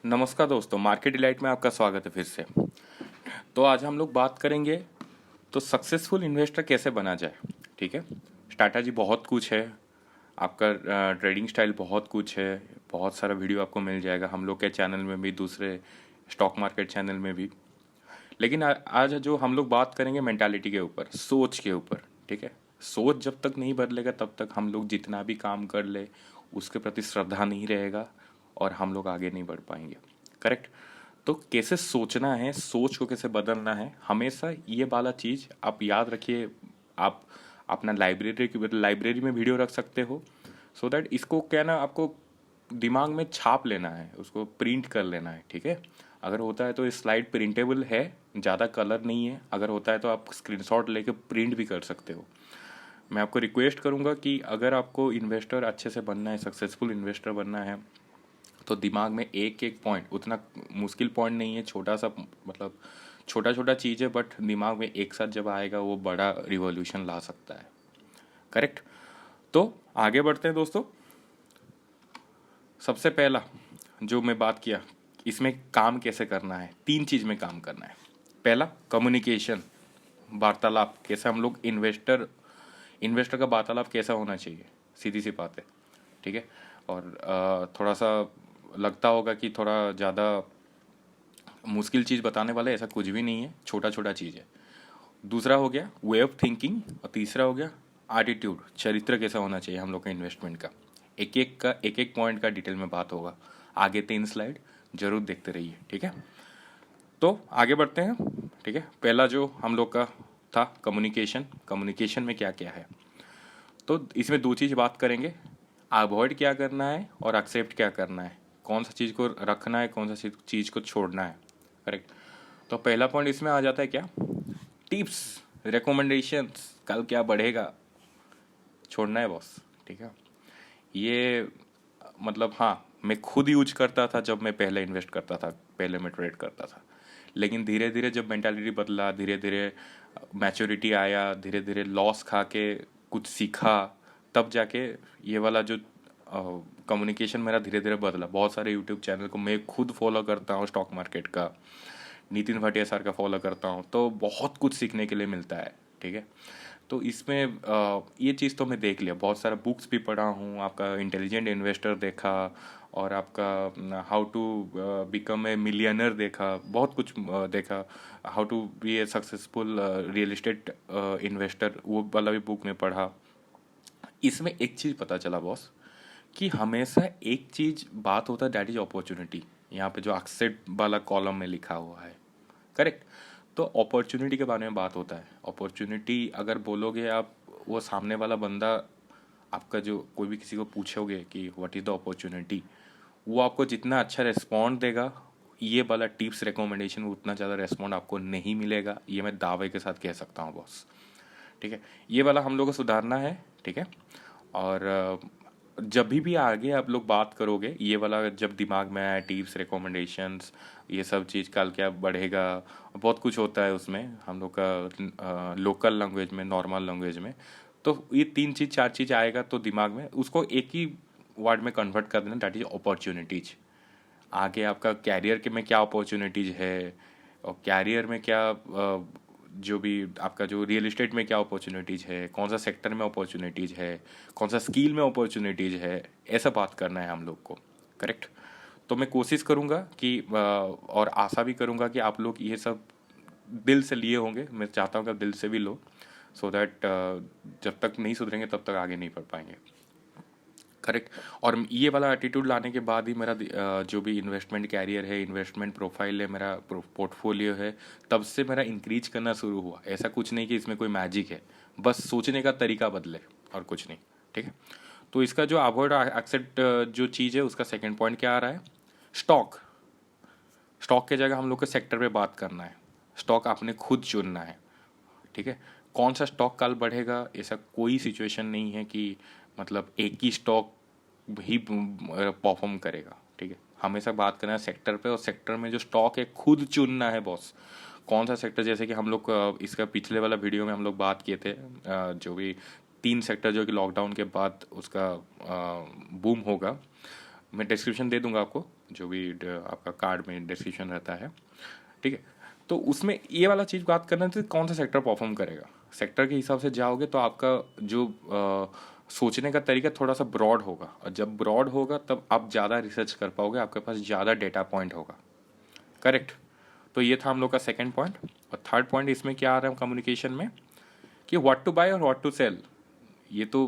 नमस्कार दोस्तों, market delight में आपका स्वागत है फिर से। तो आज हम लोग बात करेंगे तो सक्सेसफुल इन्वेस्टर कैसे बना जाए। ठीक है, स्ट्रैटेजी बहुत कुछ है, आपका ट्रेडिंग स्टाइल बहुत कुछ है, बहुत सारा वीडियो आपको मिल जाएगा हम लोग के चैनल में भी, दूसरे स्टॉक मार्केट चैनल में भी। लेकिन आज जो हम लोग बात करेंगे मेंटालिटी के ऊपर, सोच के ऊपर। ठीक है, सोच जब तक नहीं बदलेगा तब तक हम लोग जितना भी काम कर ले उसके प्रति श्रद्धा नहीं रहेगा और हम लोग आगे नहीं बढ़ पाएंगे। करेक्ट। तो कैसे सोचना है, सोच को कैसे बदलना है, हमेशा ये वाला चीज़ आप याद रखिए। आप अपना लाइब्रेरी में वीडियो रख सकते हो, सो दैट इसको क्या ना आपको दिमाग में छाप लेना है, उसको प्रिंट कर लेना है। ठीक है, अगर होता है तो स्लाइड प्रिंटेबल है, ज़्यादा कलर नहीं है, अगर होता है तो आप स्क्रीनशॉट लेके प्रिंट भी कर सकते हो। मैं आपको रिक्वेस्ट करूँगा कि अगर आपको इन्वेस्टर अच्छे से बनना है, सक्सेसफुल इन्वेस्टर बनना है, तो दिमाग में एक एक पॉइंट, उतना मुश्किल पॉइंट नहीं है, छोटा सा मतलब छोटा छोटा चीज़ है, बट दिमाग में एक साथ जब आएगा वो बड़ा रिवॉल्यूशन ला सकता है। करेक्ट। तो आगे बढ़ते हैं दोस्तों। सबसे पहला जो मैं बात किया, इसमें काम कैसे करना है, तीन चीज़ में काम करना है। पहला, कम्युनिकेशन, वार्तालाप। कैसे हम लोग इन्वेस्टर का वार्तालाप कैसा होना चाहिए, सीधी सी बात है। ठीक है, और थोड़ा सा लगता होगा कि थोड़ा ज़्यादा मुश्किल चीज़ बताने वाला है, ऐसा कुछ भी नहीं है, छोटा छोटा चीज़ है। दूसरा हो गया वे ऑफ थिंकिंग, और तीसरा हो गया एटीट्यूड, चरित्र कैसा होना चाहिए हम लोग का इन्वेस्टमेंट का। एक एक पॉइंट का डिटेल में बात होगा। आगे 3 स्लाइड जरूर देखते रहिए। ठीक है, तो आगे बढ़ते हैं। ठीक है, पहला जो हम लोग का था कम्युनिकेशन। कम्युनिकेशन में क्या क्या है, तो इसमें दो चीज़ बात करेंगे, अवॉइड क्या करना है और एक्सेप्ट क्या करना है, कौन सा चीज़ को रखना है, कौन सा चीज़ को छोड़ना है। करेक्ट। तो पहला पॉइंट इसमें आ जाता है क्या, टिप्स, रिकमेंडेशंस, कल क्या बढ़ेगा, छोड़ना है बॉस। ठीक है, ये मतलब हाँ, मैं खुद यूज करता था जब मैं पहले इन्वेस्ट करता था, पहले मैं ट्रेड करता था। लेकिन धीरे धीरे जब मेंटालिटी बदला, धीरे धीरे मैच्योरिटी आया, धीरे धीरे लॉस खा के कुछ सीखा, तब जाके ये वाला जो कम्युनिकेशन मेरा धीरे धीरे बदला। बहुत सारे यूट्यूब चैनल को मैं खुद फॉलो करता हूँ, स्टॉक मार्केट का नितिन भाटिया सर का फॉलो करता हूँ, तो बहुत कुछ सीखने के लिए मिलता है। ठीक है, तो इसमें ये चीज़ तो मैं देख लिया, बहुत सारा बुक्स भी पढ़ा हूँ, आपका इंटेलिजेंट इन्वेस्टर देखा, और आपका how to become a millionaire देखा, बहुत कुछ देखा, how to be a successful real estate investor, वो वाला भी बुक में पढ़ा। इसमें एक चीज़ पता चला बॉस, कि हमेशा एक चीज़ बात होता है, दैट इज अपॉर्चुनिटी। यहाँ पे जो एक्सेट वाला कॉलम में लिखा हुआ है, करेक्ट। तो अपॉर्चुनिटी के बारे में बात होता है। अपॉर्चुनिटी अगर बोलोगे आप, वो सामने वाला बंदा आपका, जो कोई भी किसी को पूछोगे कि व्हाट इज़ द अपॉर्चुनिटी, वो आपको जितना अच्छा रिस्पॉन्ड देगा, ये वाला टिप्स रिकमेंडेशन उतना ज़्यादा रिस्पॉन्ड आपको नहीं मिलेगा, ये मैं दावे के साथ कह सकता हूँ बॉस। ठीक है, ये वाला हम लोग को सुधारना है। ठीक है, और जब भी आगे आप लोग बात करोगे, ये वाला जब दिमाग में आया, टिप्स रिकमेंडेशंस, ये सब चीज़ कल क्या बढ़ेगा, बहुत कुछ होता है उसमें हम लोग का लोकल लैंग्वेज में, नॉर्मल लैंग्वेज में। तो ये 3 चीज़ 4 चीज़ आएगा तो दिमाग में उसको एक ही वर्ड में कन्वर्ट कर देना, दैट इज अपॉर्चुनिटीज। आगे आपका कैरियर के में क्या अपॉर्चुनिटीज है, और कैरियर में क्या जो भी आपका जो रियल एस्टेट में क्या अपॉर्चुनिटीज़ है, कौन सा सेक्टर में अपॉर्चुनिटीज़ है, कौन सा स्किल में अपॉर्चुनिटीज़ है, ऐसा बात करना है हम लोग को। करेक्ट। तो मैं कोशिश करूँगा कि और आशा भी करूँगा कि आप लोग ये सब दिल से लिए होंगे। मैं चाहता हूँ कि आप दिल से भी लो, सो दैट जब तक नहीं सुधरेंगे तब तक आगे नहीं बढ़ पाएंगे। करेक्ट। और ये वाला एटीट्यूड लाने के बाद ही मेरा जो भी इन्वेस्टमेंट कैरियर है, इन्वेस्टमेंट प्रोफाइल है, मेरा पोर्टफोलियो है, तब से मेरा इंक्रीज करना शुरू हुआ। ऐसा कुछ नहीं कि इसमें कोई मैजिक है, बस सोचने का तरीका बदले और कुछ नहीं। ठीक है, तो इसका जो अवॉइड एक्सेप्ट जो चीज़ है, उसका सेकेंड पॉइंट क्या आ रहा है, स्टॉक। स्टॉक के जगह हम लोग को सेक्टर पे बात करना है, स्टॉक आपने खुद चुनना है। ठीक है, कौन सा स्टॉक कल बढ़ेगा, ऐसा कोई सिचुएशन नहीं है कि मतलब एक ही स्टॉक ही परफॉर्म करेगा। ठीक है, हमेशा बात करना है सेक्टर पे, और सेक्टर में जो स्टॉक है खुद चुनना है बॉस। कौन सा सेक्टर, जैसे कि हम लोग इसका पिछले वाला वीडियो में हम लोग बात किए थे, जो भी 3 सेक्टर जो कि लॉकडाउन के बाद उसका बूम होगा, मैं डिस्क्रिप्शन दे दूंगा आपको, जो भी आपका कार्ड में डिस्क्रिप्शन रहता है, ठीक है। तो उसमें ये वाला चीज़ बात करना है कौन सा सेक्टर परफॉर्म करेगा। सेक्टर के हिसाब से जाओगे तो आपका जो सोचने का तरीका थोड़ा सा ब्रॉड होगा, और जब ब्रॉड होगा तब आप ज़्यादा रिसर्च कर पाओगे, आपके पास ज़्यादा डेटा पॉइंट होगा। करेक्ट। तो ये था हम लोग का सेकंड पॉइंट। और थर्ड पॉइंट इसमें क्या आ रहा है कम्युनिकेशन में, कि व्हाट टू बाय और व्हाट टू सेल। ये तो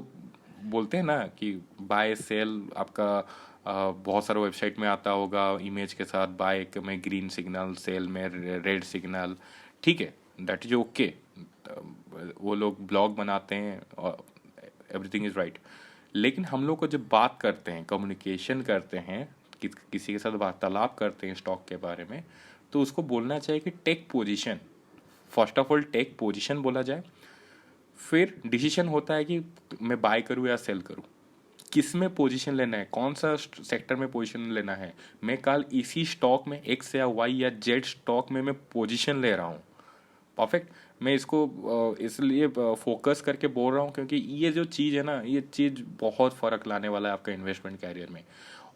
बोलते हैं ना कि बाय सेल आपका बहुत सारे वेबसाइट में आता होगा इमेज के साथ, बाय में ग्रीन सिग्नल, सेल में रेड सिग्नल, ठीक है, दैट इज ओके। वो लोग ब्लॉग बनाते हैं और एवरीथिंग इज राइट। लेकिन हम लोग को जब बात करते हैं, कम्युनिकेशन करते हैं, किसी के साथ वार्तालाप करते हैं स्टॉक के बारे में, तो उसको बोलना चाहिए कि take position, first of all take position बोला जाए, फिर डिसीजन होता है कि मैं बाय करूँ या सेल करूँ, किस में पोजीशन लेना है, कौन सा सेक्टर में पोजीशन लेना है। मैं कल इसी स्टॉक में एक्स या वाई या जेड स्टॉक में मैं पोजीशन ले रहा हूँ। परफेक्ट। मैं इसको इसलिए फोकस करके बोल रहा हूँ क्योंकि ये जो चीज़ है ना, ये चीज़ बहुत फ़र्क लाने वाला है आपका इन्वेस्टमेंट कैरियर में।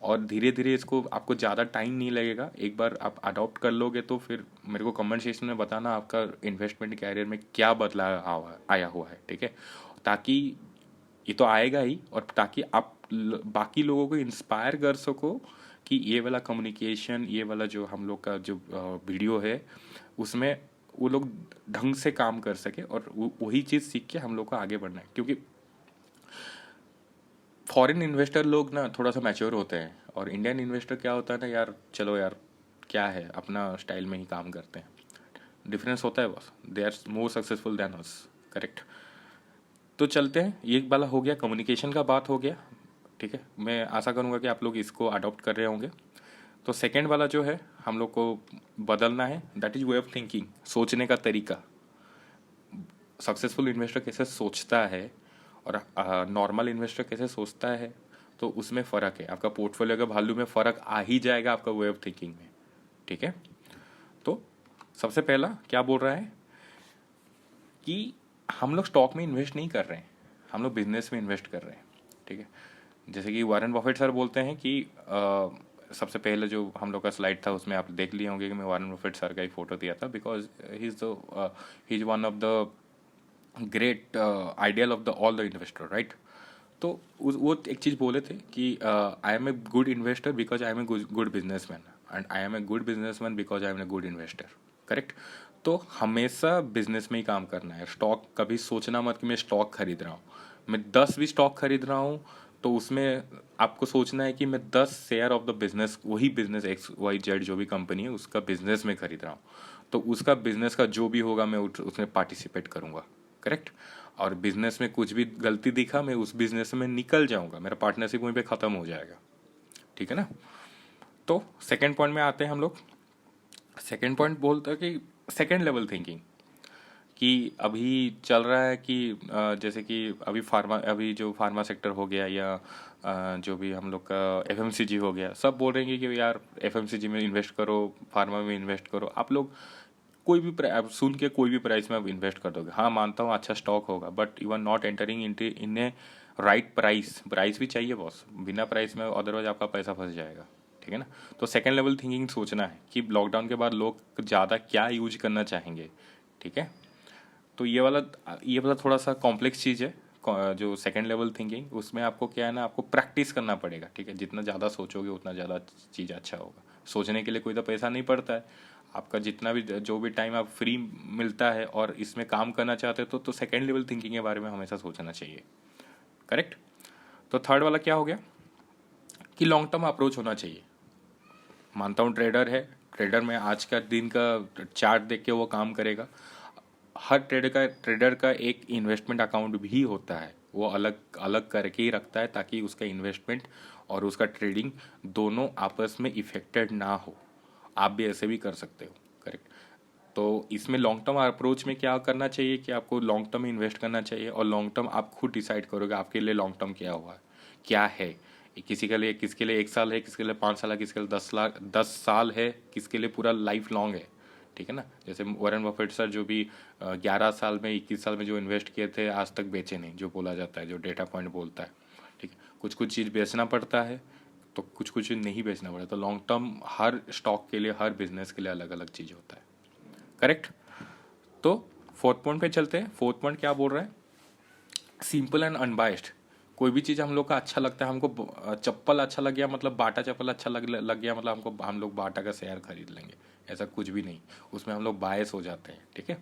और धीरे धीरे इसको आपको ज़्यादा टाइम नहीं लगेगा, एक बार आप अडॉप्ट कर लोगे तो फिर मेरे को कमेंट सेक्शन में बताना आपका इन्वेस्टमेंट कैरियर में क्या बदलाव आया हुआ है, ठीक है। ताकि ये तो आएगा ही, और ताकि आप बाकी लोगों को इंस्पायर कर सको कि ये वाला कम्युनिकेशन, ये वाला जो हम लोग का जो वीडियो है उसमें वो लोग ढंग से काम कर सके, और वही चीज़ सीख के हम लोग को आगे बढ़ना है। क्योंकि फॉरेन इन्वेस्टर लोग ना थोड़ा सा मैच्योर होते हैं, और इंडियन इन्वेस्टर क्या होता है ना, यार चलो यार क्या है, अपना स्टाइल में ही काम करते हैं। डिफरेंस होता है बस, they are more successful than us. Correct. तो चलते हैं, ये वाला हो गया, कम्युनिकेशन का बात हो गया, ठीक है। मैं आशा करूँगा कि आप लोग इसको अडॉप्ट कर रहे होंगे। तो सेकेंड वाला जो है हम लोग को बदलना है, that is way of thinking, सोचने का तरीका। सक्सेसफुल इन्वेस्टर कैसे सोचता है और नॉर्मल इन्वेस्टर कैसे सोचता है, तो उसमें फ़र्क है। आपका पोर्टफोलियो का वैल्यू में फ़र्क आ ही जाएगा आपका वे ऑफ थिंकिंग में, ठीक है। तो सबसे पहला क्या बोल रहा है कि हम लोग स्टॉक में इन्वेस्ट नहीं कर रहे हैं, हम लोग बिजनेस में इन्वेस्ट कर रहे हैं, ठीक है। जैसे कि वारेन बफेट सर बोलते हैं कि सबसे पहले जो हम लोग का स्लाइड था उसमें आप देख लिए होंगे कि मैं वारेन बफेट सर का ही फोटो दिया था, because he is one of the great ideal of the all the investor, right. तो वो एक चीज़ बोले थे कि I am a good investor because I am a good businessman, and I am a good businessman because I am a good investor. Correct. तो हमेशा business में ही काम करना है। स्टॉक कभी सोचना मत कि मैं स्टॉक खरीद रहा हूँ, मैं 10 भी स्टॉक खरीद रहा हूँ तो उसमें आपको सोचना है कि मैं 10 शेयर ऑफ द बिजनेस, वही बिजनेस एक्स वाई जेड जो भी कंपनी है उसका बिजनेस में खरीद रहा हूँ, तो उसका बिजनेस का जो भी होगा मैं उसमें पार्टिसिपेट करूँगा। करेक्ट। और बिजनेस में कुछ भी गलती दिखा मैं उस बिजनेस में निकल जाऊँगा, मेरा पार्टनरशिप वहीं पे ख़त्म हो जाएगा, ठीक है ना। तो सेकेंड पॉइंट में आते हैं हम लोग। सेकेंड पॉइंट बोलता है कि सेकेंड लेवल थिंकिंग, कि अभी चल रहा है कि जैसे कि अभी जो फार्मा सेक्टर हो गया, या जो भी हम लोग का एफएमसीजी हो गया, सब बोल रहे हैं कि यार एफएमसीजी में इन्वेस्ट करो, फार्मा में इन्वेस्ट करो। आप लोग कोई भी आप सुन के कोई भी प्राइस में आप इन्वेस्ट कर दोगे, हाँ मानता हूँ अच्छा स्टॉक होगा, but you are not entering in a right price. Price भी चाहिए बॉस, बिना प्राइस में अदरवाइज आपका पैसा फंस जाएगा, ठीक है ना। तो सेकेंड लेवल थिंकिंग सोचना है कि लॉकडाउन के बाद लोग ज़्यादा क्या यूज करना चाहेंगे, ठीक है। तो ये वाला थोड़ा सा कॉम्प्लेक्स चीज़ है, जो सेकेंड लेवल थिंकिंग, उसमें आपको क्या है ना, आपको प्रैक्टिस करना पड़ेगा, ठीक है। जितना ज़्यादा सोचोगे उतना ज़्यादा चीज़ अच्छा होगा। सोचने के लिए कोई तो पैसा नहीं पड़ता है, आपका जितना भी जो भी टाइम आप फ्री मिलता है और इसमें काम करना चाहते हो तो सेकेंड लेवल थिंकिंग के बारे में हमेशा सोचना चाहिए। करेक्ट। तो थर्ड वाला क्या हो गया कि लॉन्ग टर्म अप्रोच होना चाहिए। मानता हूँ ट्रेडर है, ट्रेडर में आज का दिन का चार्ट देख के वो काम करेगा। हर ट्रेडर का एक इन्वेस्टमेंट अकाउंट भी होता है, वो अलग अलग करके ही रखता है ताकि उसका इन्वेस्टमेंट और उसका ट्रेडिंग दोनों आपस में इफेक्टेड ना हो। आप भी ऐसे भी कर सकते हो। करेक्ट। तो इसमें लॉन्ग टर्म अप्रोच में क्या करना चाहिए कि आपको लॉन्ग टर्म इन्वेस्ट करना चाहिए, और लॉन्ग टर्म आप खुद डिसाइड करोगे आपके लिए लॉन्ग टर्म क्या हुआ है, क्या है। किसके लिए 1 साल है, किसके लिए 5 साल है, किसके लिए 10 साल है, किसके लिए पूरा लाइफ लॉन्ग है, ठीक है ना। जैसे वॉरेन बफेट सर जो भी 11 साल में 21 साल में जो इन्वेस्ट किए थे आज तक बेचे नहीं, जो बोला जाता है, जो डेटा पॉइंट बोलता है, ठीक है। कुछ कुछ चीज़ बेचना पड़ता है तो कुछ कुछ नहीं बेचना पड़ेगा। तो लॉन्ग टर्म हर स्टॉक के लिए, हर बिजनेस के लिए अलग अलग चीज़ होता है। करेक्ट। तो फोर्थ पॉइंट पे चलते हैं। फोर्थ पॉइंट क्या बोल रहा है? Simple and unbiased. कोई भी चीज़ हम लोग का अच्छा लगता है, हमको चप्पल अच्छा लग गया मतलब बाटा चप्पल अच्छा लग गया मतलब हम लोग बाटा का शेयर खरीद लेंगे, ऐसा कुछ भी नहीं। उसमें हम लोग बायस हो जाते हैं, ठीक है।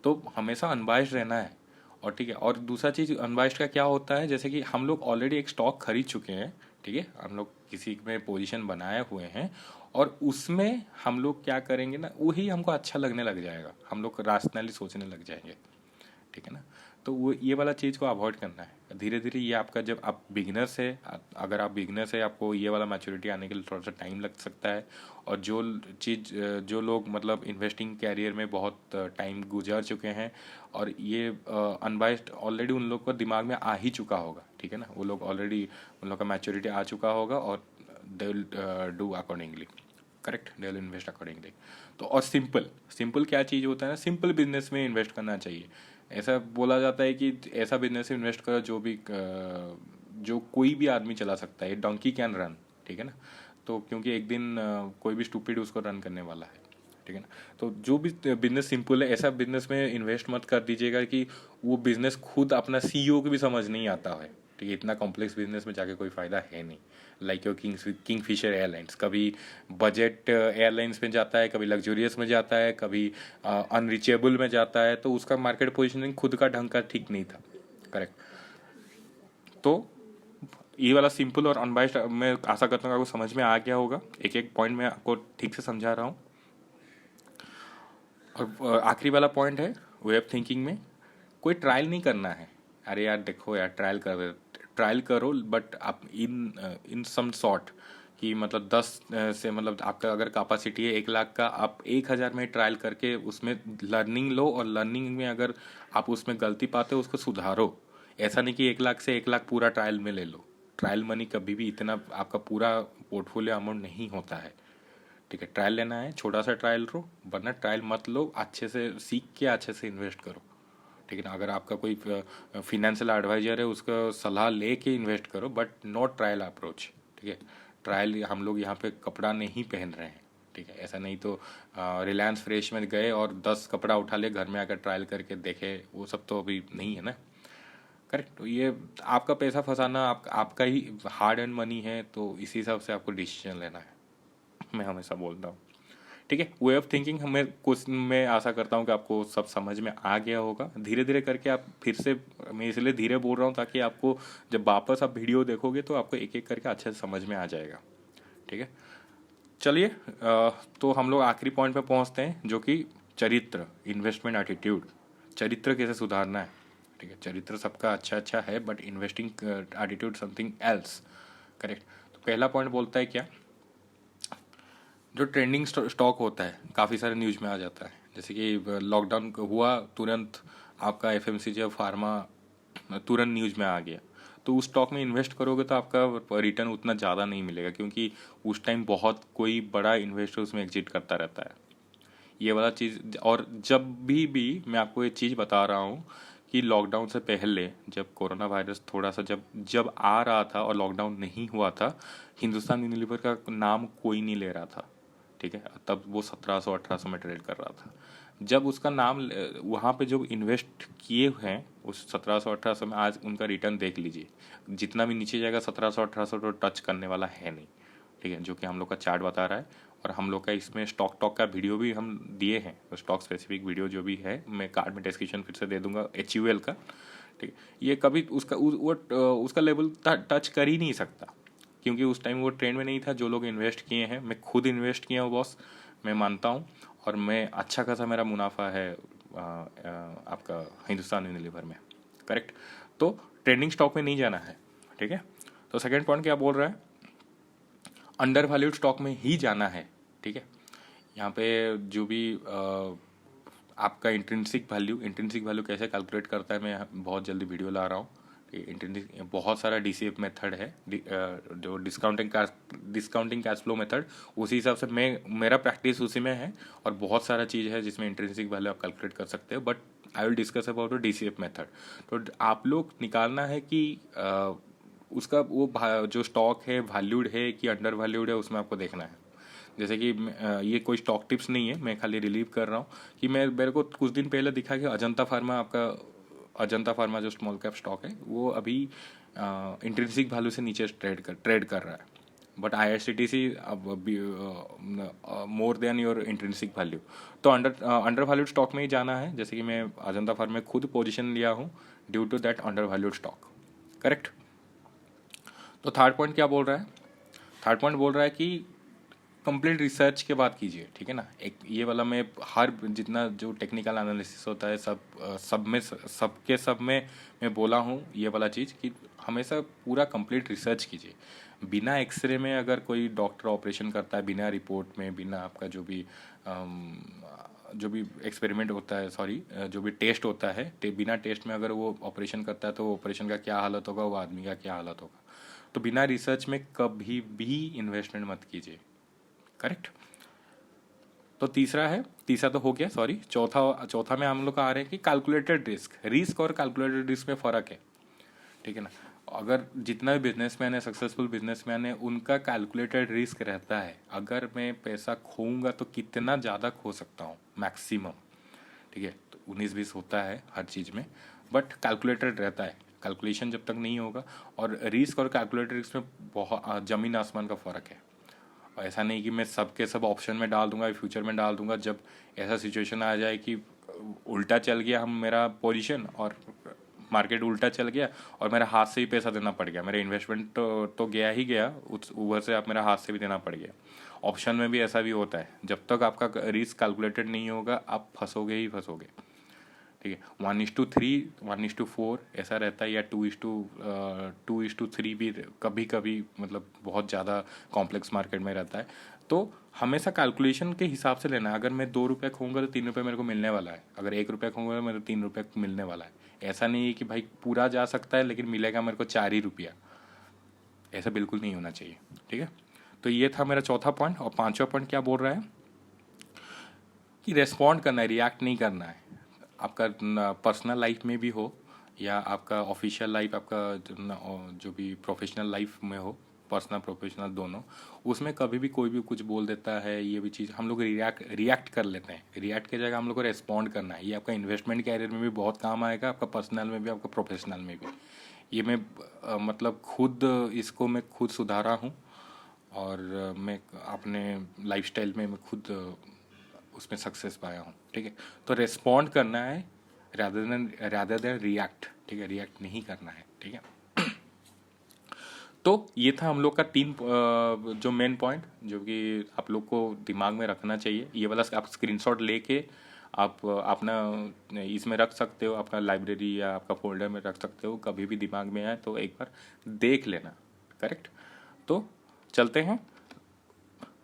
तो हमेशा अनबाइस्ड रहना है। और ठीक है, और दूसरा चीज़ अनबाइस्ड का क्या होता है, जैसे कि हम लोग ऑलरेडी एक स्टॉक खरीद चुके हैं, ठीक है, हम लोग किसी में पोजीशन बनाए हुए हैं और उसमें हम लोग क्या करेंगे ना, वही हमको अच्छा लगने लग जाएगा, हम लोग राशनली सोचने लग जाएंगे, ठीक है ना। तो वो ये वाला चीज़ को अवॉइड करना है धीरे धीरे। ये आपका, जब आप बिगनर्स है, अगर आप बिगनर्स है, आपको ये वाला मैच्योरिटी आने के लिए थोड़ा सा टाइम लग सकता है। और जो लोग मतलब इन्वेस्टिंग कैरियर में बहुत टाइम गुजार चुके हैं और ये अनबाइस्ड ऑलरेडी उन लोग को दिमाग में आ ही चुका होगा, ठीक है ना, वो लोग ऑलरेडी, उन लोग का मैच्योरिटी आ चुका होगा और they will do accordingly. Correct, they will invest accordingly. तो और सिंपल क्या चीज़ होता है ना, सिंपल बिजनेस में इन्वेस्ट करना चाहिए। ऐसा बोला जाता है कि ऐसा बिजनेस इन्वेस्ट करो जो कोई भी आदमी चला सकता है, डोंकी कैन रन, ठीक है ना। तो क्योंकि एक दिन कोई भी स्टूपिड उसको रन करने वाला है, ठीक है ना। तो जो भी बिजनेस सिंपल है, ऐसा बिजनेस में इन्वेस्ट मत कर दीजिएगा कि वो बिजनेस खुद अपना सीईओ को भी समझ नहीं आता है, ठीक है। इतना कॉम्प्लेक्स बिजनेस में जाके कोई फ़ायदा है नहीं। लाइक योर किंगफिशर एयरलाइंस, कभी बजट एयरलाइंस में जाता है, कभी लग्जूरियस में जाता है, कभी अनरीचेबल में जाता है, तो उसका मार्केट पोजिशनिंग खुद का ढंग का ठीक नहीं था। करेक्ट। तो ये वाला सिंपल और अनबाइस्ड मैं आशा करता हूँ आपको समझ में आ गया होगा। एक एक पॉइंट मैं आपको ठीक से समझा रहा हूँ। और आखिरी वाला पॉइंट है वे ऑफ थिंकिंग में, कोई ट्रायल नहीं करना है। अरे यार देखो यार, ट्रायल करो बट आप इन सम सॉर्ट, कि मतलब 10 से मतलब आपका अगर कैपेसिटी है 1 लाख का, आप 1,000 में ट्रायल करके उसमें लर्निंग लो, और लर्निंग में अगर आप उसमें गलती पाते हो उसको सुधारो। ऐसा नहीं कि 1 लाख से 1 लाख पूरा ट्रायल में ले लो। ट्रायल मनी कभी भी इतना आपका पूरा पोर्टफोलियो अमाउंट नहीं होता है, ठीक है। ट्रायल लेना है, छोटा सा ट्रायल लो, वरना ट्रायल मत लो, अच्छे से सीख के अच्छे से इन्वेस्ट करो, ठीक है ना। अगर आपका कोई फिनेंशियल एडवाइजर है उसका सलाह ले के इन्वेस्ट करो, बट नॉट ट्रायल अप्रोच, ठीक है। ट्रायल हम लोग यहाँ पे कपड़ा नहीं पहन रहे हैं, ठीक है। ऐसा नहीं तो रिलायंस फ्रेश में गए और 10 कपड़ा उठा ले, घर में आकर ट्रायल करके देखे, वो सब तो अभी नहीं है ना। करेक्ट। तो ये आपका पैसा फंसाना आपका ही हार्ड एंड मनी है, तो इसी हिसाब से आपको डिसीजन लेना है, मैं हमेशा बोलता हूँ, ठीक है। वे ऑफ थिंकिंग हमें कुछ, मैं आशा करता हूँ कि आपको सब समझ में आ गया होगा। धीरे धीरे करके आप फिर से, मैं इसलिए धीरे बोल रहा हूँ ताकि आपको जब वापस आप वीडियो देखोगे तो आपको एक एक करके अच्छे से समझ में आ जाएगा, ठीक है। चलिए, तो हम लोग आखिरी पॉइंट पे पहुँचते हैं, जो कि चरित्र, इन्वेस्टमेंट एटीट्यूड। चरित्र कैसे सुधारना है, ठीक है। चरित्र सबका अच्छा अच्छा है, but investing attitude something else. Correct. तो पहला पॉइंट बोलता है क्या, जो ट्रेंडिंग स्टॉक होता है काफ़ी सारे न्यूज़ में आ जाता है, जैसे कि लॉकडाउन हुआ तुरंत आपका एफएमसीजी और फार्मा तुरंत न्यूज़ में आ गया, तो उस स्टॉक में इन्वेस्ट करोगे तो आपका रिटर्न उतना ज़्यादा नहीं मिलेगा, क्योंकि उस टाइम बहुत कोई बड़ा इन्वेस्टर उसमें एग्जिट करता रहता है, ये वाला चीज़। और जब भी मैं आपको ये चीज़ बता रहा हूँ कि लॉकडाउन से पहले, जब कोरोना वायरस थोड़ा सा जब जब आ रहा था और लॉकडाउन नहीं हुआ था, हिंदुस्तान यूनिलीवर का नाम कोई नहीं ले रहा था, ठीक है। तब वो 1700-1800 में ट्रेड कर रहा था। जब उसका नाम वहाँ पे जो इन्वेस्ट किए हैं उस 1700-1800 में, आज उनका रिटर्न देख लीजिए, जितना भी नीचे जाएगा 1700-1800 तो टच करने वाला है नहीं, ठीक है, जो कि हम लोग का चार्ट बता रहा है। और हम लोग का इसमें स्टॉक टॉक का वीडियो भी हम दिए हैं, तो स्टॉक स्पेसिफिक वीडियो जो भी है मैं कार्ड में डिस्क्रिप्शन फिर से दे दूंगा, HUL का, ठीक है। ये कभी उसका लेवल टच कर ही नहीं सकता, क्योंकि उस टाइम वो ट्रेंड में नहीं था। जो लोग इन्वेस्ट किए हैं, मैं खुद इन्वेस्ट किया हूँ बॉस, मैं मानता हूँ, और मैं अच्छा खासा मेरा मुनाफा है आपका हिंदुस्तान यूनिलीवर में। करेक्ट। तो ट्रेंडिंग स्टॉक में नहीं जाना है, ठीक है। तो सेकंड पॉइंट क्या बोल रहा है, अंडर वैल्यूड स्टॉक में ही जाना है, ठीक है। यहाँ पे जो भी आपका इंट्रिंसिक वैल्यू कैसे कैलकुलेट करता है, मैं बहुत जल्दी वीडियो ला रहा हूँ। इंट्रिंसिक बहुत सारा DCF मेथड है, जो डिस्काउंटिंग कैश फ्लो मेथड, उसी हिसाब से मेरा प्रैक्टिस उसी में है। और बहुत सारा चीज़ है जिसमें इंट्रिंसिक वैल्यू आप कैलकुलेट कर सकते हो, but I will discuss about DCF method. तो आप लोग निकालना है कि उसका वो जो स्टॉक है वैल्यूड है कि अंडर वैल्यूड है, उसमें आपको देखना है। जैसे कि ये कोई स्टॉक टिप्स नहीं है, मैं खाली रिलीव कर रहा हूँ कि मेरे को कुछ दिन पहले दिखा कि अजंता फार्मा जो स्मॉल कैप स्टॉक है वो अभी इंट्रिंसिक वैल्यू से नीचे ट्रेड कर रहा है, but IRCTC more than your intrinsic value. तो अंडर वैल्यूड स्टॉक में ही जाना है, जैसे कि मैं अजंता फार्मा में खुद पोजीशन लिया हूँ due to that under valued stock. Correct. तो थर्ड पॉइंट क्या बोल रहा है? थर्ड पॉइंट बोल रहा है कि कंप्लीट रिसर्च के बाद कीजिए, ठीक है ना। एक ये वाला मैं हर जितना जो टेक्निकल एनालिसिस होता है सब में मैं बोला हूँ ये वाला चीज़ कि हमेशा पूरा कंप्लीट रिसर्च कीजिए। बिना एक्सरे में अगर कोई डॉक्टर ऑपरेशन करता है, बिना रिपोर्ट में, बिना आपका जो भी एक्सपेरिमेंट होता है, सॉरी जो भी टेस्ट होता है, बिना टेस्ट में अगर वो ऑपरेशन करता है तो ऑपरेशन का क्या हालत होगा, वो आदमी का क्या हालत होगा। तो बिना रिसर्च में कभी भी इन्वेस्टमेंट मत कीजिए। करेक्ट। तो तीसरा तो हो गया, सॉरी। चौथा में हम लोग का आ रहे हैं कि कैलकुलेटेड रिस्क और कैलकुलेटेड रिस्क में फ़र्क है, ठीक है ना। अगर जितना भी बिजनेसमैन है, सक्सेसफुल बिजनेसमैन है, उनका कैलकुलेटेड रिस्क रहता है। अगर मैं पैसा खोऊंगा तो कितना ज़्यादा खो सकता हूँ, मैक्सिमम, ठीक है। तो 19-20 होता है हर चीज़ में, बट कैलकुलेटेड रहता है। कैलकुलेशन जब तक नहीं होगा, और रिस्क और कैलकुलेटेड रिस्क में बहुत ज़मीन आसमान का फ़र्क है। और ऐसा नहीं कि मैं सबके सब ऑप्शन में डाल दूंगा, फ्यूचर में डाल दूंगा। जब ऐसा सिचुएशन आ जाए कि उल्टा चल गया मेरा पोजीशन, और मार्केट उल्टा चल गया और मेरा हाथ से ही पैसा देना पड़ गया, मेरा इन्वेस्टमेंट तो गया ही गया, उस ऊपर से आप मेरा हाथ से भी देना पड़ गया। ऑप्शन में भी ऐसा भी होता है, जब तक आपका रिस्क कैलकुलेटेड नहीं होगा आप फंसोगे ही फंसोगे, ठीक है। 1:3, 1:4 ऐसा रहता है, या 2:3 भी कभी कभी, मतलब बहुत ज़्यादा कॉम्प्लेक्स मार्केट में रहता है। तो हमेशा कैलकुलेशन के हिसाब से लेना है। अगर मैं 2 रुपये खोऊंगा तो 3 रुपये मेरे को मिलने वाला है, अगर 1 रुपया खोऊंगा तो मेरे को 3 रुपये मिलने वाला है। ऐसा नहीं है कि भाई पूरा जा सकता है लेकिन मिलेगा मेरे को 4 ही रुपया, ऐसा बिल्कुल नहीं होना चाहिए, ठीक है। तो ये था मेरा चौथा पॉइंट। और पांचवा पॉइंट क्या बोल रहा है कि रेस्पॉन्ड करना है, रिएक्ट नहीं करना है। आपका पर्सनल लाइफ में भी हो या आपका ऑफिशियल लाइफ, आपका जो भी प्रोफेशनल लाइफ में हो, पर्सनल प्रोफेशनल दोनों, उसमें कभी भी कोई भी कुछ बोल देता है, ये भी चीज़ हम लोग रिएक्ट कर लेते हैं। रिएक्ट की जगह हम लोग को रेस्पॉन्ड करना है। ये आपका इन्वेस्टमेंट कैरियर में भी बहुत काम आएगा, आपका पर्सनल में भी, आपका प्रोफेशनल में भी। ये मैं मतलब मैं खुद सुधारा हूँ, और मैं अपने लाइफस्टाइल में मैं खुद उसमें सक्सेस पाया हूँ, ठीक है। तो रेस्पॉन्ड करना है रादर देन रिएक्ट, ठीक है। रिएक्ट नहीं करना है, ठीक है। तो ये था हम लोग का 3 जो मेन पॉइंट, जो कि आप लोग को दिमाग में रखना चाहिए। ये वाला आप स्क्रीनशॉट लेके आप अपना इसमें रख सकते हो, अपना लाइब्रेरी या आपका फोल्डर में रख सकते हो। कभी भी दिमाग में आए तो एक बार देख लेना। करेक्ट। तो चलते हैं।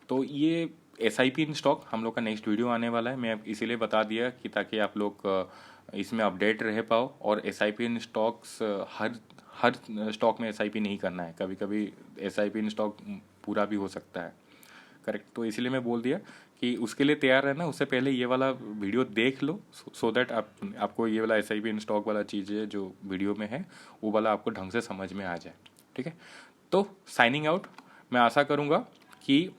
तो ये SIP इन स्टॉक हम लोग का नेक्स्ट वीडियो आने वाला है। मैं इसीलिए बता दिया कि ताकि आप लोग इसमें अपडेट रह पाओ। और SIP इन स्टॉक्स हर स्टॉक में SIP नहीं करना है, कभी कभी SIP इन स्टॉक पूरा भी हो सकता है। करेक्ट। तो इसीलिए मैं बोल दिया कि उसके लिए तैयार रहना, उससे पहले ये वाला वीडियो देख लो, सो दैट आपको ये वाला SIP इन स्टॉक वाला चीज़ जो वीडियो में है वो वाला आपको ढंग से समझ में आ जाए, ठीक है। तो साइनिंग आउट। मैं आशा करूँगा कि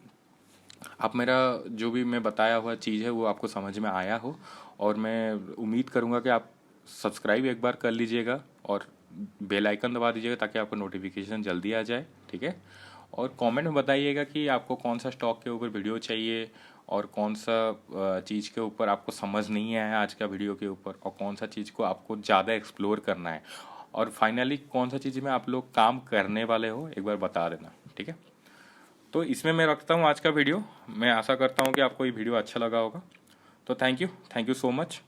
आप मेरा जो भी मैं बताया हुआ चीज़ है वो आपको समझ में आया हो, और मैं उम्मीद करूँगा कि आप सब्सक्राइब एक बार कर लीजिएगा और बेल आइकन दबा दीजिएगा ताकि आपको नोटिफिकेशन जल्दी आ जाए, ठीक है। और कमेंट में बताइएगा कि आपको कौन सा स्टॉक के ऊपर वीडियो चाहिए, और कौन सा चीज़ के ऊपर आपको समझ नहीं आया आज का वीडियो के ऊपर, और कौन सा चीज़ को आपको ज़्यादा एक्सप्लोर करना है, और फाइनली कौन सा चीज़ में आप लोग काम करने वाले हो, एक बार बता देना, ठीक है। तो इसमें मैं रखता हूँ आज का वीडियो। मैं आशा करता हूँ कि आपको ये वीडियो अच्छा लगा होगा। तो थैंक यू सो मच।